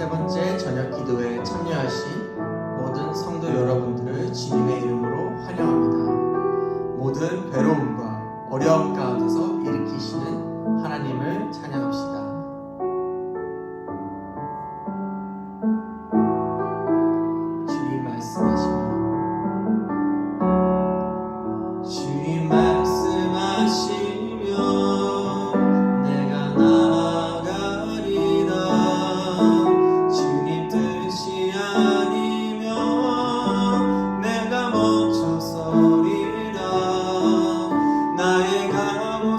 세 번째 저녁 기도에 참여하신 모든 성도 여러분들을 주님의 이름으로 환영합니다. 모든 괴로움과 어려움 가운데서 일으키시는 하나님을 찬양합시다. 주님 말씀하시며 주님 말씀하시며 내가 나아가리라. 주님 뜻이 아니면 내가 멈춰서리라. 나의 감호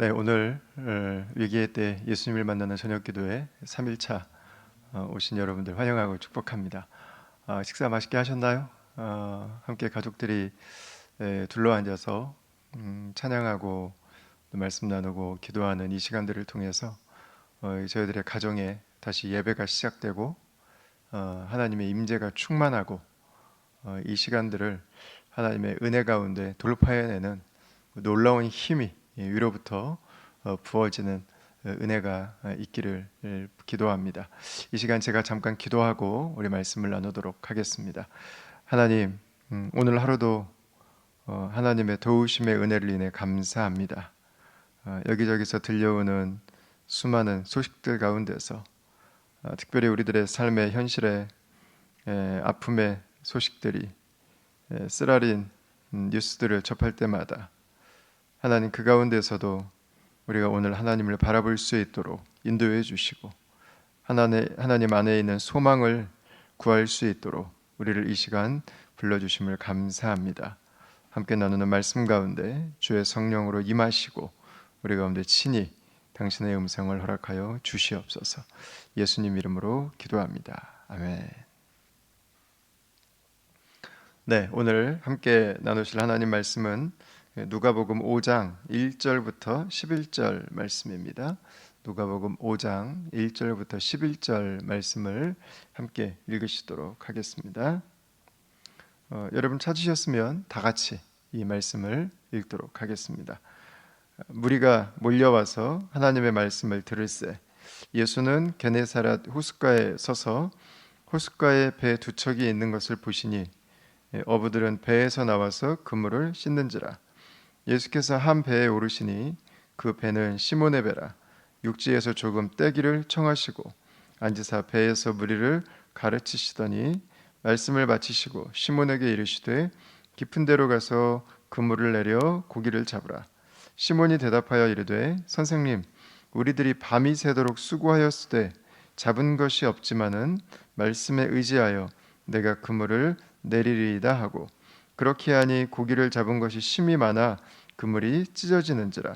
네, 오늘 위기의 때 예수님을 만나는 저녁기도회 3일차 오신 여러분들 환영하고 축복합니다. 식사 맛있게 하셨나요? 함께 가족들이 둘러앉아서 찬양하고 또 말씀 나누고 기도하는 이 시간들을 통해서 저희들의 가정에 다시 예배가 시작되고 하나님의 임재가 충만하고 이 시간들을 하나님의 은혜 가운데 돌파해내는 놀라운 힘이 위로부터 부어지는 은혜가 있기를 기도합니다. 이 시간 제가 잠깐 기도하고 우리 말씀을 나누도록 하겠습니다. 하나님, 오늘 하루도 하나님의 도우심의 은혜를 인해 감사합니다. 여기저기서 들려오는 수많은 소식들 가운데서 특별히 우리들의 삶의 현실에 아픔의 소식들이 쓰라린 뉴스들을 접할 때마다 하나님 그 가운데서도 우리가 오늘 하나님을 바라볼 수 있도록 인도해 주시고 하나님 안에 있는 소망을 구할 수 있도록 우리를 이 시간 불러주심을 감사합니다. 함께 나누는 말씀 가운데 주의 성령으로 임하시고 우리 가운데 친히 당신의 음성을 허락하여 주시옵소서. 예수님 이름으로 기도합니다. 아멘. 네, 오늘 함께 나누실 하나님 말씀은 누가복음 5장 1절부터 11절 말씀입니다. 누가복음 5장 1절부터 11절 말씀을 함께 읽으시도록 하겠습니다. 여러분 찾으셨으면 다 같이 이 말씀을 읽도록 하겠습니다. 무리가 몰려와서 하나님의 말씀을 들을새 예수는 게네사렛 호숫가에 서서 호숫가에 배 두 척이 있는 것을 보시니 어부들은 배에서 나와서 그물을 씻는지라. 예수께서 한 배에 오르시니 그 배는 시몬의 배라. 육지에서 조금 떼기를 청하시고 앉으사 배에서 무리를 가르치시더니 말씀을 마치시고 시몬에게 이르시되 깊은 데로 가서 그물을 내려 고기를 잡으라. 시몬이 대답하여 이르되 선생님, 우리들이 밤이 새도록 수고하였으되 잡은 것이 없지만은 말씀에 의지하여 내가 그물을 내리리이다 하고 그렇게 하니 고기를 잡은 것이 심이 많아 그물이 찢어지는지라.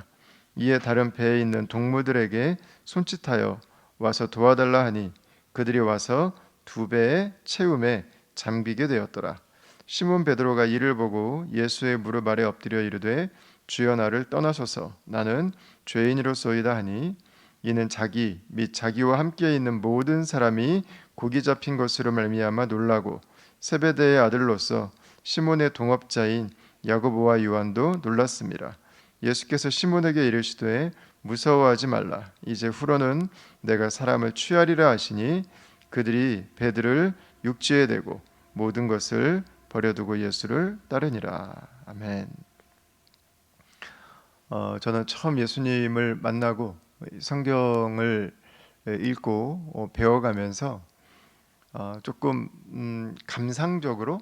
이에 다른 배에 있는 동무들에게 손짓하여 와서 도와달라 하니 그들이 와서 두 배의 채움에 잠기게 되었더라. 시몬 베드로가 이를 보고 예수의 무릎 아래 엎드려 이르되 주여 나를 떠나소서 나는 죄인이로소이다 하니 이는 자기 및 자기와 함께 있는 모든 사람이 고기 잡힌 것으로 말미암아 놀라고 세베대의 아들로서 시몬의 동업자인 야고보와 요한도 놀랐습니다. 예수께서 시몬에게 이르시되 무서워하지 말라. 이제 후로는 내가 사람을 취하리라 하시니 그들이 배들을 육지에 대고 모든 것을 버려두고 예수를 따르니라. 아멘. 저는 처음 예수님을 만나고 성경을 읽고 배워가면서 조금 감상적으로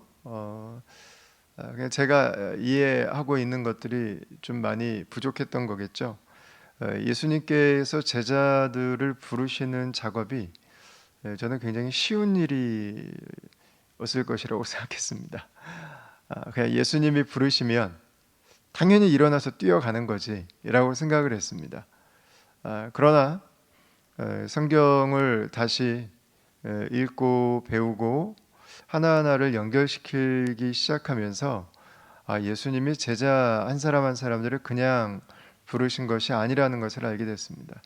그냥 제가 이해하고 있는 것들이 좀 많이 부족했던 거겠죠. 예수님께서 제자들을 부르시는 작업이 저는 굉장히 쉬운 일이었을 것이라고 생각했습니다. 그냥 예수님이 부르시면 당연히 일어나서 뛰어가는 거지라고 생각을 했습니다. 그러나 성경을 다시 읽고 배우고 하나하나를 연결시키기 시작하면서 예수님이 제자 한 사람 한 사람들을 그냥 부르신 것이 아니라는 것을 알게 됐습니다.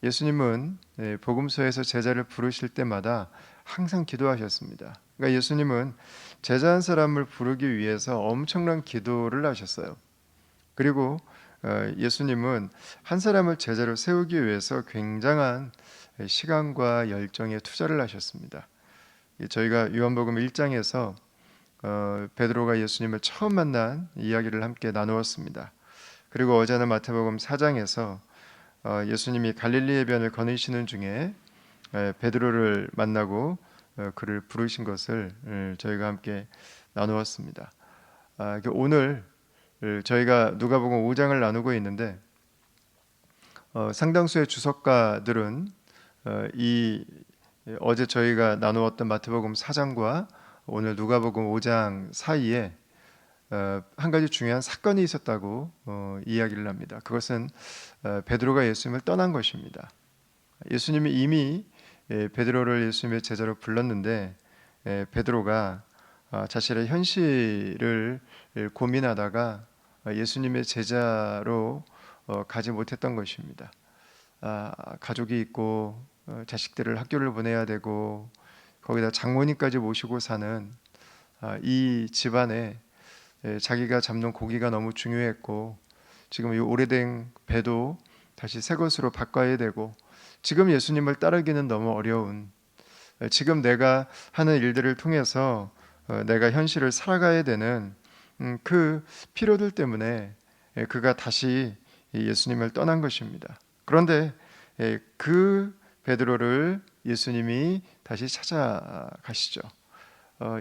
예수님은 복음서에서 제자를 부르실 때마다 항상 기도하셨습니다. 그러니까 예수님은 제자 한 사람을 부르기 위해서 엄청난 기도를 하셨어요. 그리고 예수님은 한 사람을 제자로 세우기 위해서 굉장한 시간과 열정에 투자를 하셨습니다. 저희가 요한복음 1장에서 베드로가 예수님을 처음 만난 이야기를 함께 나누었습니다. 그리고 어제는 마태복음 4장에서 예수님이 갈릴리 해변을 거니시는 중에 베드로를 만나고 그를 부르신 것을 저희가 함께 나누었습니다. 오늘 저희가 누가복음 5장을 나누고 있는데 상당수의 주석가들은 이 어제 저희가 나누었던 마태복음 4장과 오늘 누가복음 5장 사이에 한 가지 중요한 사건이 있었다고 이야기를 합니다. 그것은 베드로가 예수님을 떠난 것입니다. 예수님이 이미 베드로를 예수님의 제자로 불렀는데 베드로가 자신의 현실을 고민하다가 예수님의 제자로 가지 못했던 것입니다. 가족이 있고 자식들을 학교를 보내야 되고 거기다 장모님까지 모시고 사는 이 집안에 자기가 잡는 고기가 너무 중요했고 지금 이 오래된 배도 다시 새 것으로 바꿔야 되고 지금 예수님을 따르기는 너무 어려운 지금 내가 하는 일들을 통해서 내가 현실을 살아가야 되는 그 필요들 때문에 그가 다시 예수님을 떠난 것입니다. 그런데 그 베드로를 예수님이 다시 찾아가시죠.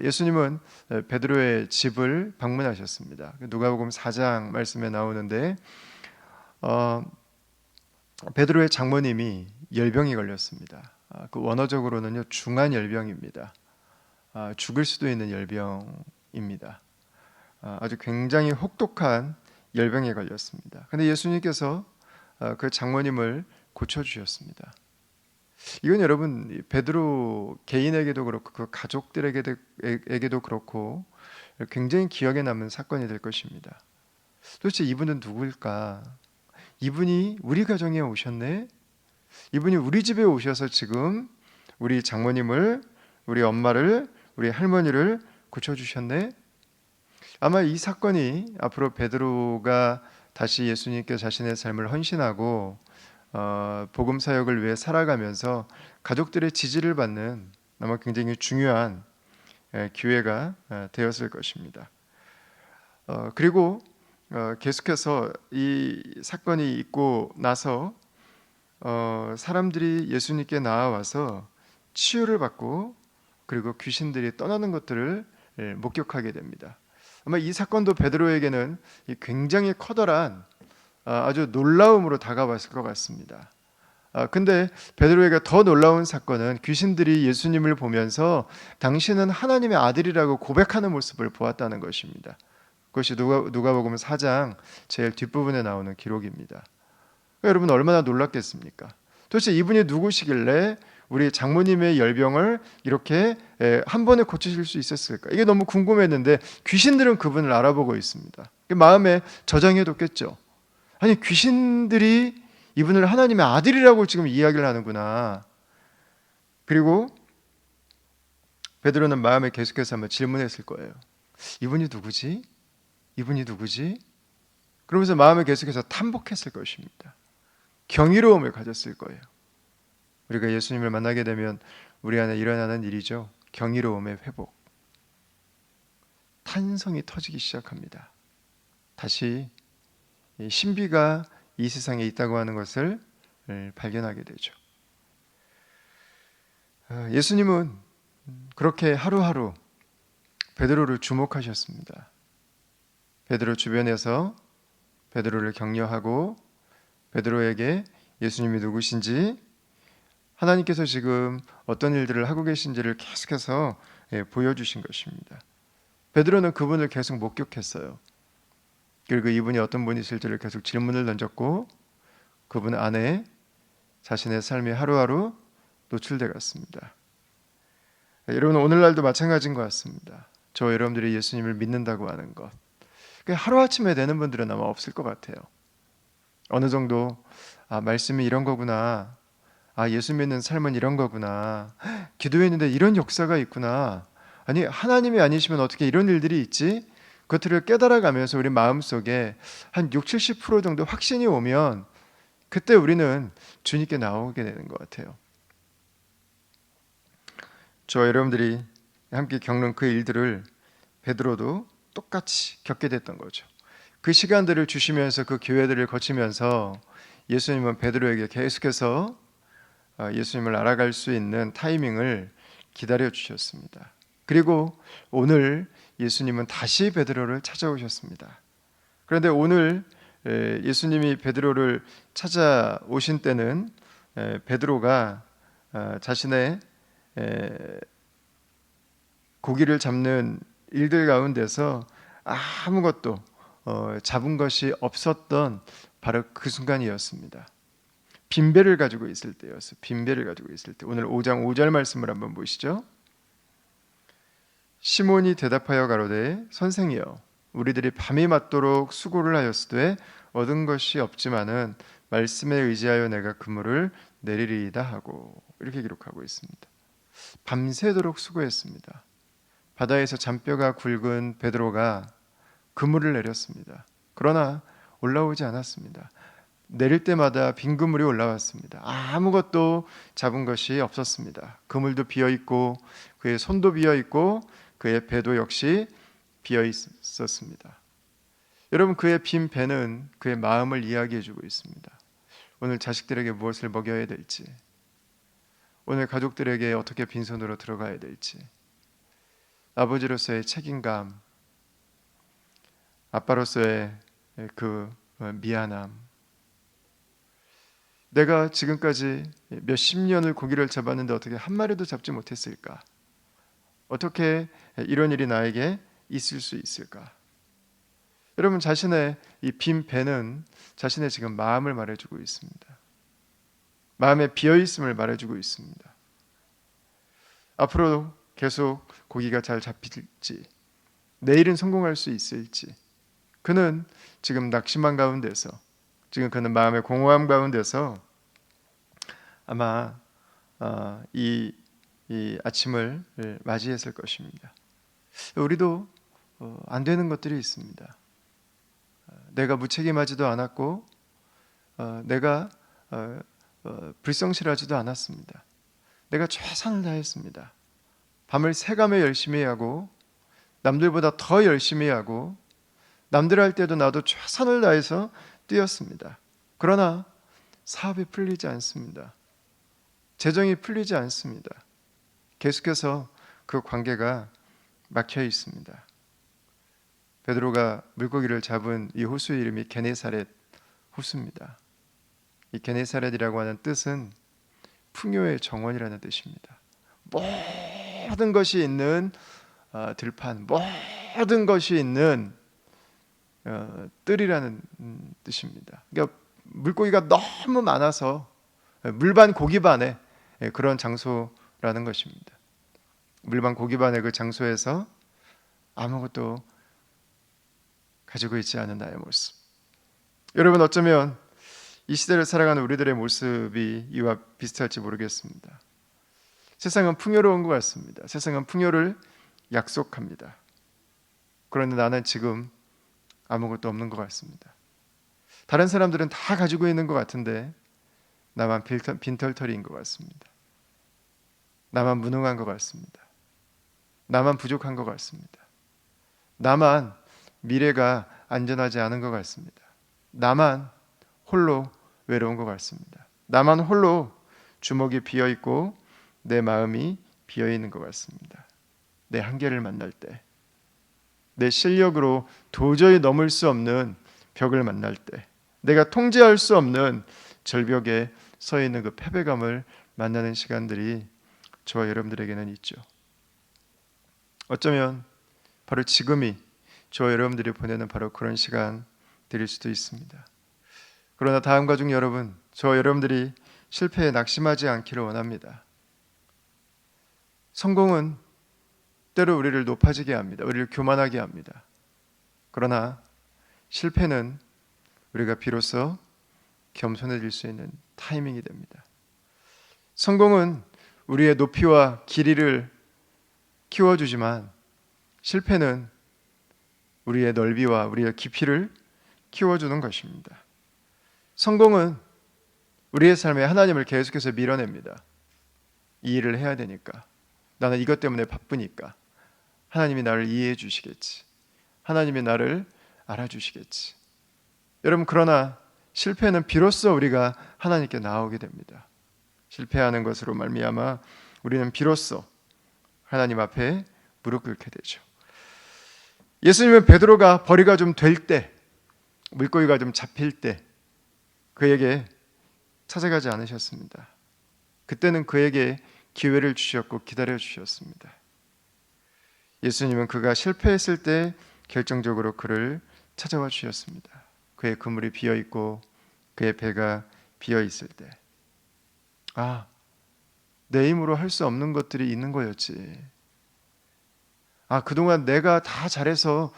예수님은 베드로의 집을 방문하셨습니다. 누가복음 4장 말씀에 나오는데 베드로의 장모님이 열병이 걸렸습니다. 그 원어적으로는요 중한 열병입니다. 죽을 수도 있는 열병입니다. 아주 굉장히 혹독한 열병에 걸렸습니다. 그런데 예수님께서 그 장모님을 고쳐주셨습니다. 이건 여러분 베드로 개인에게도 그렇고 그 가족들에게도 그렇고 굉장히 기억에 남는 사건이 될 것입니다. 도대체 이분은 누구일까? 이분이 우리 가정에 오셨네? 이분이 우리 집에 오셔서 지금 우리 장모님을, 우리 엄마를, 우리 할머니를 고쳐주셨네? 아마 이 사건이 앞으로 베드로가 다시 예수님께 자신의 삶을 헌신하고 복음 사역을 위해 살아가면서 가족들의 지지를 받는 아마 굉장히 중요한 기회가 되었을 것입니다. 그리고 계속해서 이 사건이 있고 나서 사람들이 예수님께 나와서 치유를 받고 그리고 귀신들이 떠나는 것들을 목격하게 됩니다. 아마 이 사건도 베드로에게는 굉장히 커다란 아주 놀라움으로 다가왔을 것 같습니다. 근데 베드로에게 더 놀라운 사건은 귀신들이 예수님을 보면서 당신은 하나님의 아들이라고 고백하는 모습을 보았다는 것입니다. 그것이 누가복음 4장 제일 뒷부분에 나오는 기록입니다. 여러분 얼마나 놀랐겠습니까? 도대체 이분이 누구시길래 우리 장모님의 열병을 이렇게 한 번에 고치실 수 있었을까? 이게 너무 궁금했는데 귀신들은 그분을 알아보고 있습니다. 마음에 저장해뒀겠죠. 아니 귀신들이 이분을 하나님의 아들이라고 지금 이야기를 하는구나. 그리고 베드로는 마음에 계속해서 한번 질문했을 거예요. 이분이 누구지? 이분이 누구지? 그러면서 마음에 계속해서 탐복했을 것입니다. 경이로움을 가졌을 거예요. 우리가 예수님을 만나게 되면 우리 안에 일어나는 일이죠. 경이로움의 회복. 탄성이 터지기 시작합니다. 다시 신비가 이 세상에 있다고 하는 것을 발견하게 되죠. 예수님은 그렇게 하루하루 베드로를 주목하셨습니다. 베드로 주변에서 베드로를 격려하고 베드로에게 예수님이 누구신지 하나님께서 지금 어떤 일들을 하고 계신지를 계속해서 보여주신 것입니다. 베드로는 그분을 계속 목격했어요. 그리고 이분이 어떤 분이실지를 계속 질문을 던졌고 그분 안에 자신의 삶이 하루하루 노출돼 갔습니다. 여러분 오늘날도 마찬가지인 것 같습니다. 저 여러분들이 예수님을 믿는다고 하는 것 하루아침에 되는 분들은 아마 없을 것 같아요. 어느 정도 말씀이 이런 거구나, 예수 믿는 삶은 이런 거구나, 기도했는데 이런 역사가 있구나, 아니 하나님이 아니시면 어떻게 이런 일들이 있지? 그것들을 깨달아가면서 우리 마음속에 한 60, 70% 정도 확신이 오면 그때 우리는 주님께 나오게 되는 것 같아요. 저 여러분들이 함께 겪는 그 일들을 베드로도 똑같이 겪게 됐던 거죠. 그 시간들을 주시면서 그 기회들을 거치면서 예수님은 베드로에게 계속해서 예수님을 알아갈 수 있는 타이밍을 기다려 주셨습니다. 그리고 오늘 예수님은 다시 베드로를 찾아오셨습니다. 그런데 오늘 예수님이 베드로를 찾아오신 때는 베드로가 자신의 고기를 잡는 일들 가운데서 아무것도 잡은 것이 없었던 바로 그 순간이었습니다. 빈배를 가지고 있을 때였어요. 빈배를 가지고 있을 때. 오늘 5장 5절 말씀을 한번 보시죠. 시몬이 대답하여 가로되 선생이여 우리들이 밤이 맞도록 수고를 하였으되 얻은 것이 없지만은 말씀에 의지하여 내가 그물을 내리리이다 하고 이렇게 기록하고 있습니다. 밤새도록 수고했습니다. 바다에서 잔뼈가 굵은 베드로가 그물을 내렸습니다. 그러나 올라오지 않았습니다. 내릴 때마다 빈 그물이 올라왔습니다. 아무것도 잡은 것이 없었습니다. 그물도 비어 있고 그의 손도 비어 있고 그의 배도 역시 비어 있었습니다. 여러분, 그의 빈 배는 그의 마음을 이야기해 주고 있습니다. 오늘 자식들에게 무엇을 먹여야 될지, 오늘 가족들에게 어떻게 빈손으로 들어가야 될지, 아버지로서의 책임감, 아빠로서의 그 미안함, 내가 지금까지 몇십 년을 고기를 잡았는데 어떻게 한 마리도 잡지 못했을까? 어떻게 이런 일이 나에게 있을 수 있을까? 여러분, 자신의 이 빈 배는 자신의 지금 마음을 말해주고 있습니다. 마음에 비어있음을 말해주고 있습니다. 앞으로 계속 고기가 잘 잡힐지, 내일은 성공할 수 있을지, 그는 지금 낙심한 가운데서, 지금 그는 마음의 공허함 가운데서 아마 이 아침을 맞이했을 것입니다. 우리도 안 되는 것들이 있습니다. 내가 무책임하지도 않았고 내가 불성실하지도 않았습니다. 내가 최선을 다했습니다. 밤을 새가며 열심히 하고 남들보다 더 열심히 하고 남들 할 때도 나도 최선을 다해서 뛰었습니다. 그러나 사업이 풀리지 않습니다. 재정이 풀리지 않습니다. 계속해서 그 관계가 막혀 있습니다. 베드로가 물고기를 잡은 이 호수의 이름이 게네사렛 호수입니다. 이 게네사렛이라고 하는 뜻은 풍요의 정원이라는 뜻입니다. 모든 것이 있는 들판, 모든 것이 있는 뜰이라는 뜻입니다. 그러니까 물고기가 너무 많아서 물반 고기반의 그런 장소라는 것입니다. 물반 고기반의 그 장소에서 아무것도 가지고 있지 않은 나의 모습. 여러분, 어쩌면 이 시대를 살아가는 우리들의 모습이 이와 비슷할지 모르겠습니다. 세상은 풍요로운 것 같습니다. 세상은 풍요를 약속합니다. 그런데 나는 지금 아무것도 없는 것 같습니다. 다른 사람들은 다 가지고 있는 것 같은데 나만 빈털터리인 것 같습니다. 나만 무능한 것 같습니다. 나만 부족한 것 같습니다. 나만 미래가 안전하지 않은 것 같습니다. 나만 홀로 외로운 것 같습니다. 나만 홀로 주먹이 비어 있고 내 마음이 비어 있는 것 같습니다. 내 한계를 만날 때, 내 실력으로 도저히 넘을 수 없는 벽을 만날 때, 내가 통제할 수 없는 절벽에 서 있는 그 패배감을 만나는 시간들이 저와 여러분들에게는 있죠. 어쩌면 바로 지금이 저와 여러분들이 보내는 바로 그런 시간들일 수도 있습니다. 그러나 다음과 중 여러분, 저와 여러분들이 실패에 낙심하지 않기를 원합니다. 성공은 때로 우리를 높아지게 합니다. 우리를 교만하게 합니다. 그러나 실패는 우리가 비로소 겸손해질 수 있는 타이밍이 됩니다. 성공은 우리의 높이와 길이를 키워주지만 실패는 우리의 넓이와 우리의 깊이를 키워주는 것입니다. 성공은 우리의 삶에 하나님을 계속해서 밀어냅니다. 이 일을 해야 되니까, 나는 이것 때문에 바쁘니까 하나님이 나를 이해해 주시겠지, 하나님이 나를 알아주시겠지. 여러분, 그러나 실패는 비로소 우리가 하나님께 나오게 됩니다. 실패하는 것으로 말미암아 우리는 비로소 하나님 앞에 무릎 꿇게 되죠. 예수님은 베드로가 벌이가 좀 될 때, 물고기가 좀 잡힐 때 그에게 찾아가지 않으셨습니다. 그때는 그에게 기회를 주셨고 기다려 주셨습니다. 예수님은 그가 실패했을 때 결정적으로 그를 찾아와 주셨습니다. 그의 그물이 비어 있고 그의 배가 비어 있을 때, 아, 내 힘으로 할 수 없는 것들이 있는 거였지. 아, 그동안 내가 다 잘해서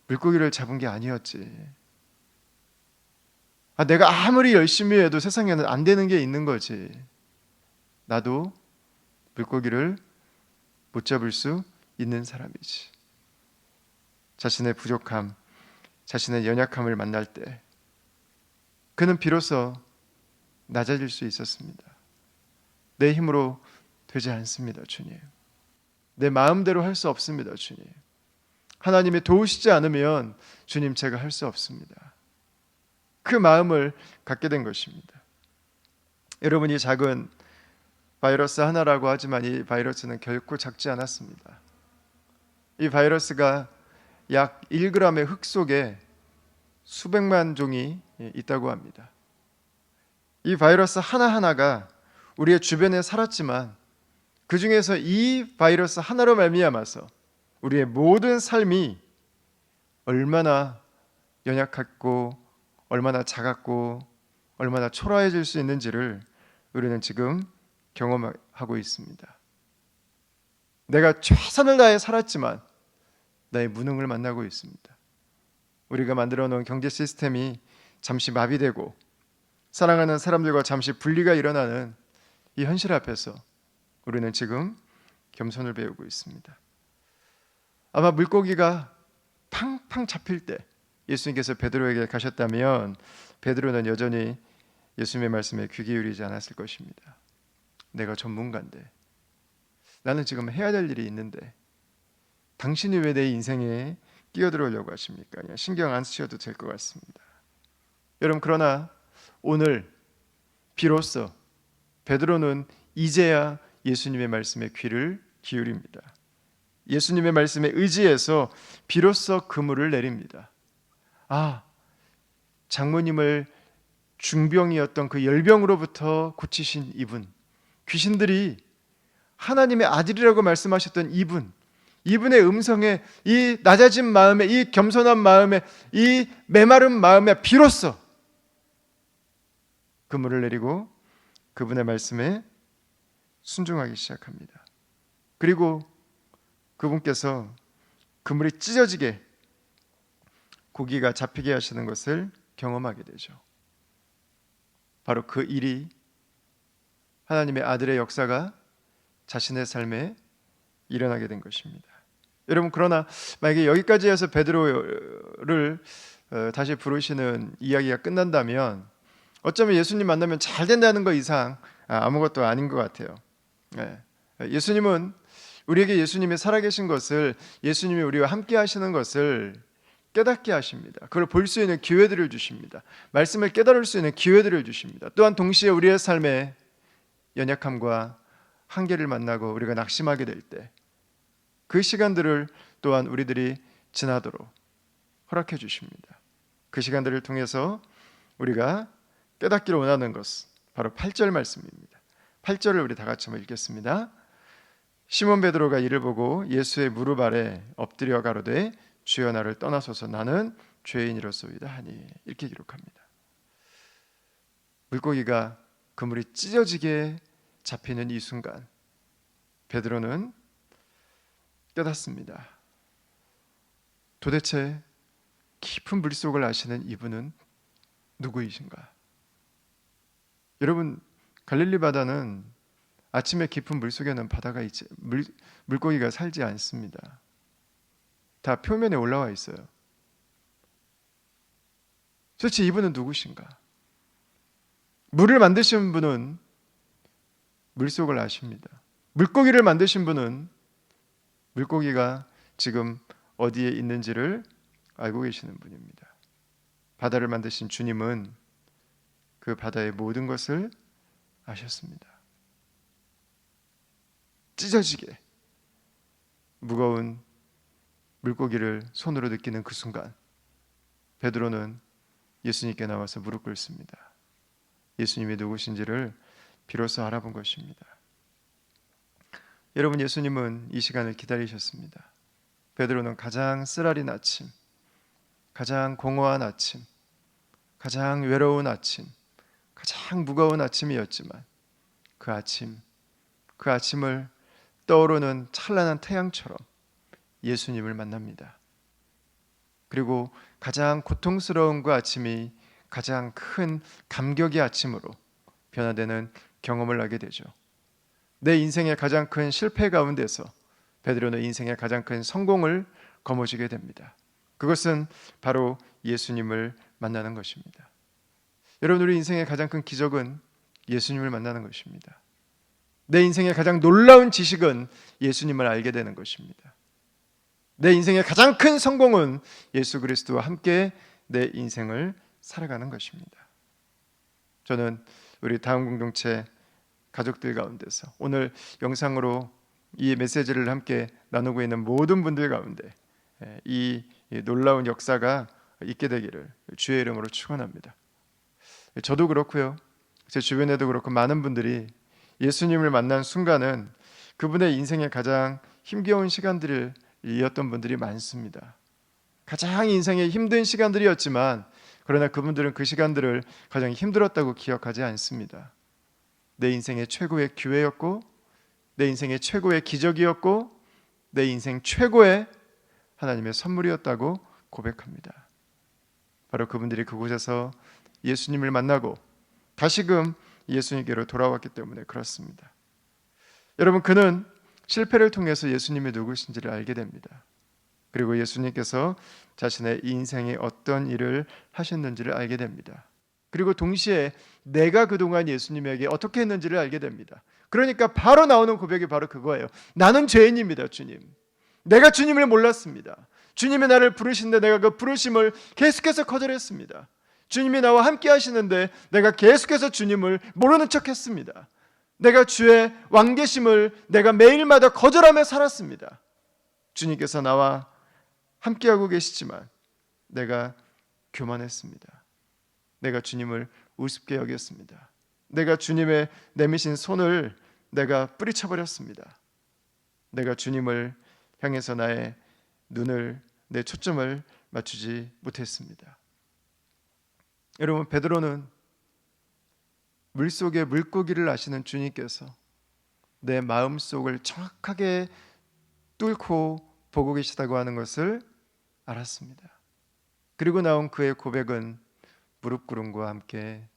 물고기를 잡은 게 아니었지. 아, 내가 아무리 열심히 해도 세상에는 안 되는 게 있는 거지. 나도 물고기를 못 잡을 수 있는 사람이지. 자신의 부족함, 자신의 연약함을 만날 때 그는 비로소 낮아질 수 있었습니다. 내 힘으로 되지 않습니다, 주님. 내 마음대로 할 수 없습니다, 주님. 하나님이 도우시지 않으면 주님 제가 할 수 없습니다. 그 마음을 갖게 된 것입니다. 여러분이 작은 바이러스 하나라고 하지만 이 바이러스는 결코 작지 않았습니다. 이 바이러스가 약 1g의 흙 속에 수백만 종이 있다고 합니다. 이 바이러스 하나하나가 우리의 주변에 살았지만 그 중에서 이 바이러스 하나로 말미암아서 우리의 모든 삶이 얼마나 연약했고 얼마나 작았고 얼마나 초라해질 수 있는지를 우리는 지금 경험하고 있습니다. 내가 최선을 다해 살았지만 나의 무능을 만나고 있습니다. 우리가 만들어 놓은 경제 시스템이 잠시 마비되고 사랑하는 사람들과 잠시 분리가 일어나는 이 현실 앞에서 우리는 지금 겸손을 배우고 있습니다. 아마 물고기가 팡팡 잡힐 때 예수님께서 베드로에게 가셨다면 베드로는 여전히 예수님의 말씀에 귀 기울이지 않았을 것입니다. 내가 전문가인데, 나는 지금 해야 될 일이 있는데 당신이 왜 내 인생에 끼어들어오려고 하십니까? 그냥 신경 안 쓰셔도 될 것 같습니다. 여러분, 그러나 오늘 비로소 베드로는 이제야 예수님의 말씀에 귀를 기울입니다. 예수님의 말씀에 의지해서 비로소 그물을 내립니다. 아, 장모님을 중병이었던 그 열병으로부터 고치신 이분, 귀신들이 하나님의 아들이라고 말씀하셨던 이분의 음성에, 이 낮아진 마음에, 이 겸손한 마음에, 이 메마른 마음에 비로소 그물을 내리고 그분의 말씀에 순종하기 시작합니다. 그리고 그분께서 그물이 찢어지게 고기가 잡히게 하시는 것을 경험하게 되죠. 바로 그 일이 하나님의 아들의 역사가 자신의 삶에 일어나게 된 것입니다. 여러분, 그러나 만약에 여기까지 해서 베드로를 다시 부르시는 이야기가 끝난다면 어쩌면 예수님 만나면 잘 된다는 것 이상 아무것도 아닌 것 같아요. 예수님은 우리에게 예수님이 살아계신 것을, 예수님이 우리와 함께 하시는 것을 깨닫게 하십니다. 그걸 볼 수 있는 기회들을 주십니다. 말씀을 깨달을 수 있는 기회들을 주십니다. 또한 동시에 우리의 삶에 연약함과 한계를 만나고 우리가 낙심하게 될 때 그 시간들을 또한 우리들이 지나도록 허락해 주십니다. 그 시간들을 통해서 우리가 깨닫기를 원하는 것, 바로 8절 말씀입니다. 8절을 우리 다 같이 한번 읽겠습니다. 시몬 베드로가 이를 보고 예수의 무릎 아래 엎드려 가로되 주여 나를 떠나소서 나는 죄인이로소이다 하니, 이렇게 기록합니다. 물고기가 그물이 찢어지게 잡히는 이 순간 베드로는 깨닫습니다. 도대체 깊은 물속을 아시는 이분은 누구이신가? 여러분, 갈릴리 바다는 아침에 깊은 물속에는 물고기가 살지 않습니다. 다 표면에 올라와 있어요. 도대체 이분은 누구신가? 물을 만드신 분은 물속을 아십니다. 물고기를 만드신 분은 물고기가 지금 어디에 있는지를 알고 계시는 분입니다. 바다를 만드신 주님은 그 바다의 모든 것을 아셨습니다. 찢어지게 무거운 물고기를 손으로 느끼는 그 순간 베드로는 예수님께 나와서 무릎 꿇습니다. 예수님이 누구신지를 비로소 알아본 것입니다. 여러분, 예수님은 이 시간을 기다리셨습니다. 베드로는 가장 쓰라린 아침, 가장 공허한 아침, 가장 외로운 아침, 가장 무거운 아침이었지만 그 아침을 떠오르는 찬란한 태양처럼 예수님을 만납니다. 그리고 가장 고통스러운 그 아침이 가장 큰 감격의 아침으로 변화되는 경험을 하게 되죠. 내 인생의 가장 큰 실패 가운데서 베드로는 인생의 가장 큰 성공을 거머쥐게 됩니다. 그것은 바로 예수님을 만나는 것입니다. 여러분, 우리 인생의 가장 큰 기적은 예수님을 만나는 것입니다. 내 인생의 가장 놀라운 지식은 예수님을 알게 되는 것입니다. 내 인생의 가장 큰 성공은 예수 그리스도와 함께 내 인생을 살아가는 것입니다. 저는 우리 다음 공동체 가족들 가운데서 오늘 영상으로 이 메시지를 함께 나누고 있는 모든 분들 가운데 이 놀라운 역사가 있게 되기를 주의 이름으로 축원합니다. 저도 그렇고요, 제 주변에도 그렇고 많은 분들이 예수님을 만난 순간은 그분의 인생의 가장 힘겨운 시간들이었던 분들이 많습니다. 가장 인생의 힘든 시간들이었지만 그러나 그분들은 그 시간들을 가장 힘들었다고 기억하지 않습니다. 내 인생의 최고의 기회였고, 내 인생의 최고의 기적이었고, 내 인생 최고의 하나님의 선물이었다고 고백합니다. 바로 그분들이 그곳에서 예수님을 만나고 다시금 예수님께로 돌아왔기 때문에 그렇습니다. 여러분, 그는 실패를 통해서 예수님이 누구신지를 알게 됩니다. 그리고 예수님께서 자신의 인생에 어떤 일을 하셨는지를 알게 됩니다. 그리고 동시에 내가 그동안 예수님에게 어떻게 했는지를 알게 됩니다. 그러니까 바로 나오는 고백이 바로 그거예요. 나는 죄인입니다, 주님. 내가 주님을 몰랐습니다. 주님이 나를 부르신데 내가 그 부르심을 계속해서 거절했습니다. 주님이 나와 함께 하시는데 내가 계속해서 주님을 모르는 척했습니다. 내가 주의 왕계심을 내가 매일마다 거절하며 살았습니다. 주님께서 나와 함께하고 계시지만 내가 교만했습니다. 내가 주님을 우습게 여겼습니다. 내가 주님의 내미신 손을 내가 뿌리쳐버렸습니다. 내가 주님을 향해서 나의 눈을, 내 초점을 맞추지 못했습니다. 여러분, 베드로는 물속의 물고기를 아시는 주님께서 내 마음속을 정확하게 뚫고 보고 계시다고 하는 것을 알았습니다. 그리고 나온 그의 고백은 무릎 꿇음과 함께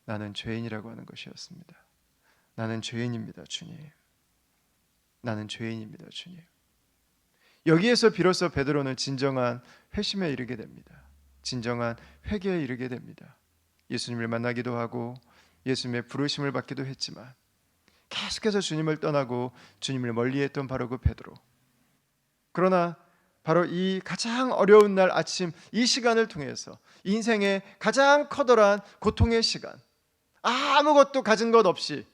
나는 죄인이라고 하는 것이었습니다. 나는 죄인입니다, 주님. 나는 죄인입니다, 주님. 여기에서 비로소 베드로는 진정한 회심에 이르게 됩니다. 진정한 회개에 이르게 됩니다. 예수님을 만나기도 하고 예수님의 부르심을 받기도 했지만 계속해서 주님을 떠나고 주님을 멀리했던 바로 그 베드로. 그러나 바로 이 가장 어려운 날 아침, 이 시간을 통해서 인생의 가장 커다란 고통의 시간, 아무것도 가진 것 없이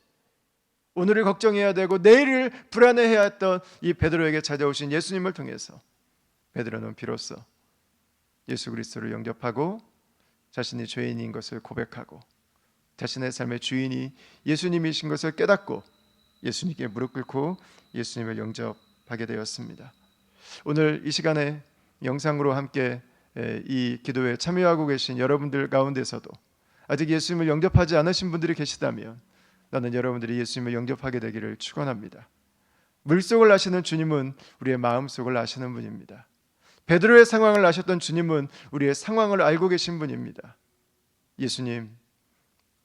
오늘을 걱정해야 되고 내일을 불안해해야 했던 이 베드로에게 찾아오신 예수님을 통해서 베드로는 비로소 예수 그리스도를 영접하고 자신이 죄인인 것을 고백하고 자신의 삶의 주인이 예수님이신 것을 깨닫고 예수님께 무릎 꿇고 예수님을 영접하게 되었습니다. 오늘 이 시간에 영상으로 함께 이 기도에 참여하고 계신 여러분들 가운데서도 아직 예수님을 영접하지 않으신 분들이 계시다면 나는 여러분들이 예수님을 영접하게 되기를 축원합니다. 물속을 아시는 주님은 우리의 마음속을 아시는 분입니다. 베드로의 상황을 아셨던 주님은 우리의 상황을 알고 계신 분입니다.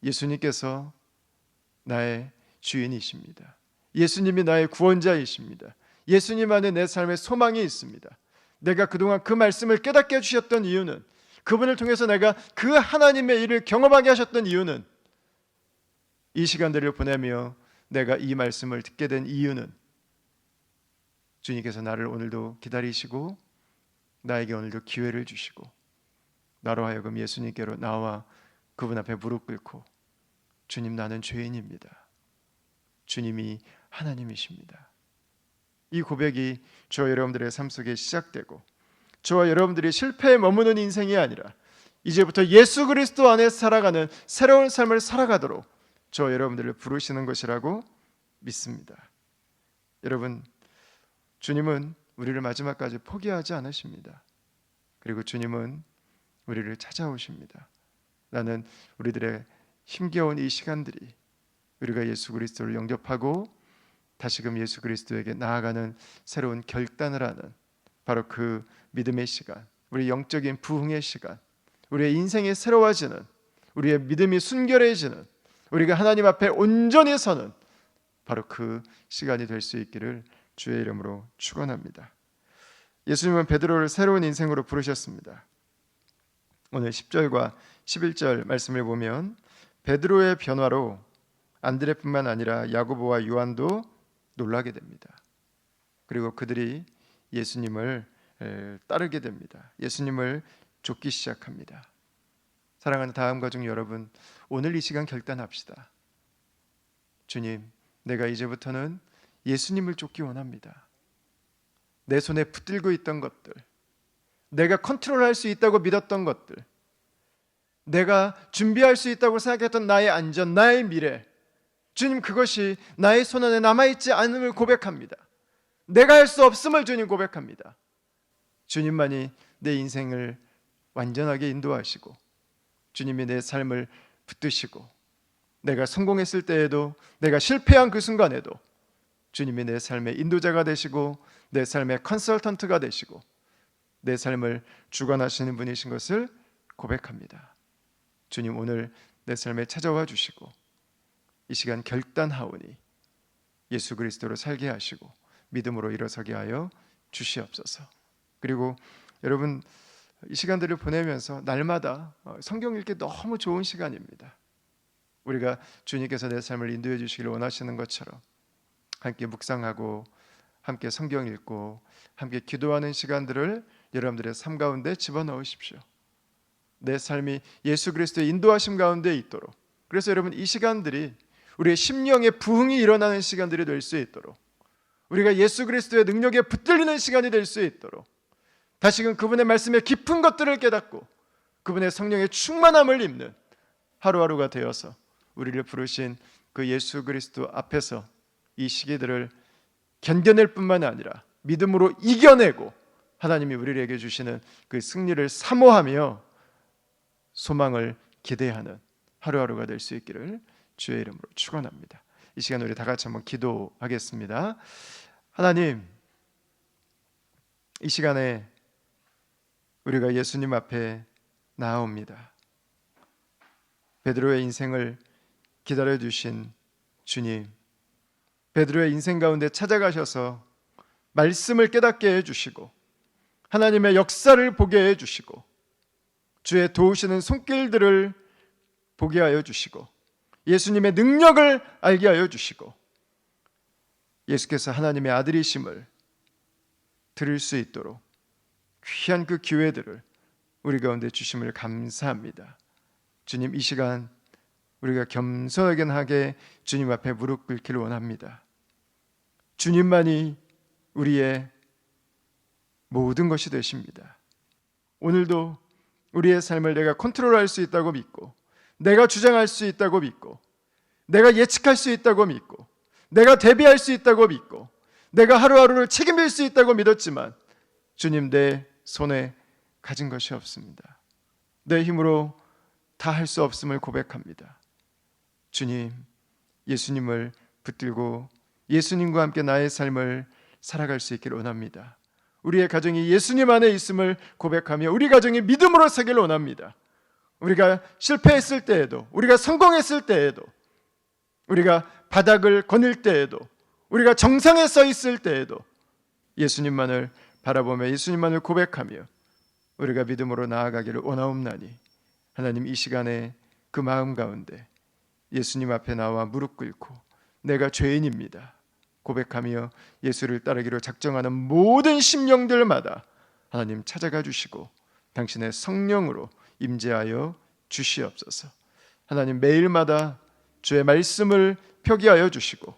예수님께서 나의 주인이십니다. 예수님이 나의 구원자이십니다. 예수님 안에 내 삶의 소망이 있습니다. 내가 그동안 그 말씀을 깨닫게 해주셨던 이유는, 그분을 통해서 내가 그 하나님의 일을 경험하게 하셨던 이유는, 이 시간들을 보내며 내가 이 말씀을 듣게 된 이유는 주님께서 나를 오늘도 기다리시고 나에게 오늘도 기회를 주시고 나로 하여금 예수님께로 나와 그분 앞에 무릎 꿇고 주님, 나는 죄인입니다. 주님이 하나님이십니다. 이 고백이 저와 여러분들의 삶 속에 시작되고 저와 여러분들이 실패에 머무는 인생이 아니라 이제부터 예수 그리스도 안에 살아가는 새로운 삶을 살아가도록 저와 여러분들을 부르시는 것이라고 믿습니다. 여러분, 주님은 우리를 마지막까지 포기하지 않으십니다. 그리고 주님은 우리를 찾아오십니다. 나는 우리들의 힘겨운 이 시간들이 우리가 예수 그리스도를 영접하고 다시금 예수 그리스도에게 나아가는 새로운 결단을 하는 바로 그 믿음의 시간, 우리 영적인 부흥의 시간, 우리의 인생이 새로워지는, 우리의 믿음이 순결해지는, 우리가 하나님 앞에 온전히 서는 바로 그 시간이 될 수 있기를 주의 이름으로 축원합니다. 예수님은 베드로를 새로운 인생으로 부르셨습니다. 오늘 10절과 11절 말씀을 보면 베드로의 변화로 안드레뿐만 아니라 야고보와 요한도 놀라게 됩니다. 그리고 그들이 예수님을 따르게 됩니다. 예수님을 쫓기 시작합니다. 사랑하는 다음 가족 여러분, 오늘 이 시간 결단합시다. 주님, 내가 이제부터는 예수님을 쫓기 원합니다. 내 손에 붙들고 있던 것들, 내가 컨트롤할 수 있다고 믿었던 것들, 내가 준비할 수 있다고 생각했던 나의 안전, 나의 미래, 주님, 그것이 나의 손 안에 남아있지 않음을 고백합니다. 내가 할 수 없음을 주님 고백합니다. 주님만이 내 인생을 완전하게 인도하시고 주님이 내 삶을 붙드시고 내가 성공했을 때에도 내가 실패한 그 순간에도 주님이 내 삶의 인도자가 되시고 내 삶의 컨설턴트가 되시고 내 삶을 주관하시는 분이신 것을 고백합니다. 주님, 오늘 내 삶에 찾아와 주시고 이 시간 결단하오니 예수 그리스도로 살게 하시고 믿음으로 일어서게 하여 주시옵소서. 그리고 여러분, 이 시간들을 보내면서 날마다 성경 읽기 너무 좋은 시간입니다. 우리가 주님께서 내 삶을 인도해 주시기를 원하시는 것처럼 함께 묵상하고 함께 성경 읽고 함께 기도하는 시간들을 여러분들의 삶 가운데 집어넣으십시오. 내 삶이 예수 그리스도의 인도하심 가운데 있도록, 그래서 여러분 이 시간들이 우리의 심령의 부흥이 일어나는 시간들이 될 수 있도록, 우리가 예수 그리스도의 능력에 붙들리는 시간이 될 수 있도록, 다시금 그분의 말씀의 깊은 것들을 깨닫고 그분의 성령의 충만함을 입는 하루하루가 되어서 우리를 부르신 그 예수 그리스도 앞에서 이 시기들을 견뎌낼 뿐만 아니라 믿음으로 이겨내고 하나님이 우리에게 주시는 그 승리를 사모하며 소망을 기대하는 하루하루가 될 수 있기를 주의 이름으로 축원합니다. 이 시간 우리 다 같이 한번 기도하겠습니다. 하나님, 이 시간에 우리가 예수님 앞에 나아옵니다. 베드로의 인생을 기다려주신 주님, 베드로의 인생 가운데 찾아가셔서 말씀을 깨닫게 해주시고 하나님의 역사를 보게 해주시고 주의 도우시는 손길들을 보게 하여 주시고 예수님의 능력을 알게 하여 주시고 예수께서 하나님의 아들이심을 들을 수 있도록 귀한 그 기회들을 우리 가운데 주심을 감사합니다. 주님, 이 시간 우리가 겸손하게 주님 앞에 무릎 꿇기를 원합니다. 주님만이 우리의 모든 것이 되십니다. 오늘도 우리의 삶을 내가 컨트롤할 수 있다고 믿고 내가 주장할 수 있다고 믿고 내가 예측할 수 있다고 믿고 내가 대비할 수 있다고 믿고 내가 하루하루를 책임질 수 있다고 믿었지만 주님, 내 손에 가진 것이 없습니다. 내 힘으로 다 할 수 없음을 고백합니다. 주님, 예수님을 붙들고 예수님과 함께 나의 삶을 살아갈 수 있기를 원합니다. 우리의 가정이 예수님 안에 있음을 고백하며 우리 가정이 믿음으로 서기를 원합니다. 우리가 실패했을 때에도, 우리가 성공했을 때에도, 우리가 바닥을 거닐 때에도, 우리가 정상에 서 있을 때에도 예수님만을 바라보며 예수님만을 고백하며 우리가 믿음으로 나아가기를 원하옵나니 하나님, 이 시간에 그 마음 가운데 예수님 앞에 나와 무릎 꿇고 내가 죄인입니다 고백하며 예수를 따르기로 작정하는 모든 심령들마다 하나님 찾아가 주시고 당신의 성령으로 임재하여 주시옵소서. 하나님, 매일마다 주의 말씀을 표기하여 주시고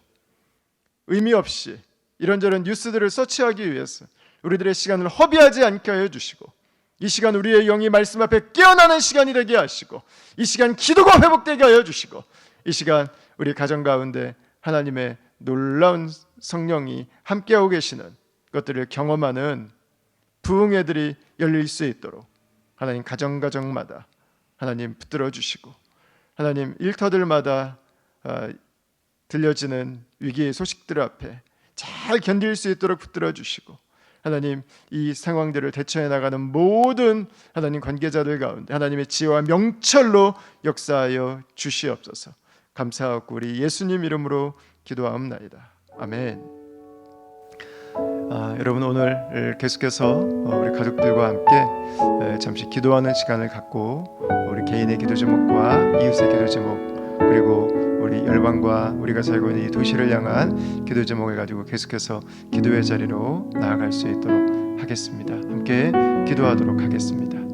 의미 없이 이런저런 뉴스들을 서치하기 위해서 우리들의 시간을 허비하지 않게 하여 주시고 이 시간 우리의 영이 말씀 앞에 깨어나는 시간이 되게 하시고 이 시간 기도가 회복되게 하여 주시고 이 시간 우리 가정 가운데 하나님의 놀라운 성령이 함께하고 계시는 것들을 경험하는 부흥회들이 열릴 수 있도록 하나님 가정가정마다 하나님 붙들어 주시고 하나님 일터들마다 들려지는 위기의 소식들 앞에 잘 견딜 수 있도록 붙들어 주시고 하나님 이 상황들을 대처해 나가는 모든 하나님 관계자들 가운데 하나님의 지혜와 명철로 역사하여 주시옵소서. 감사하고 우리 예수님 이름으로 기도하옵나이다. 아멘. 여러분 오늘 계속해서 우리 가족들과 함께 잠시 기도하는 시간을 갖고 우리 개인의 기도 제목과 이웃의 기도 제목 그리고 우리 열방과 우리가 살고 있는 이 도시를 향한 기도 제목을 가지고 계속해서 기도의 자리로 나아갈 수 있도록 하겠습니다. 함께 기도하도록 하겠습니다.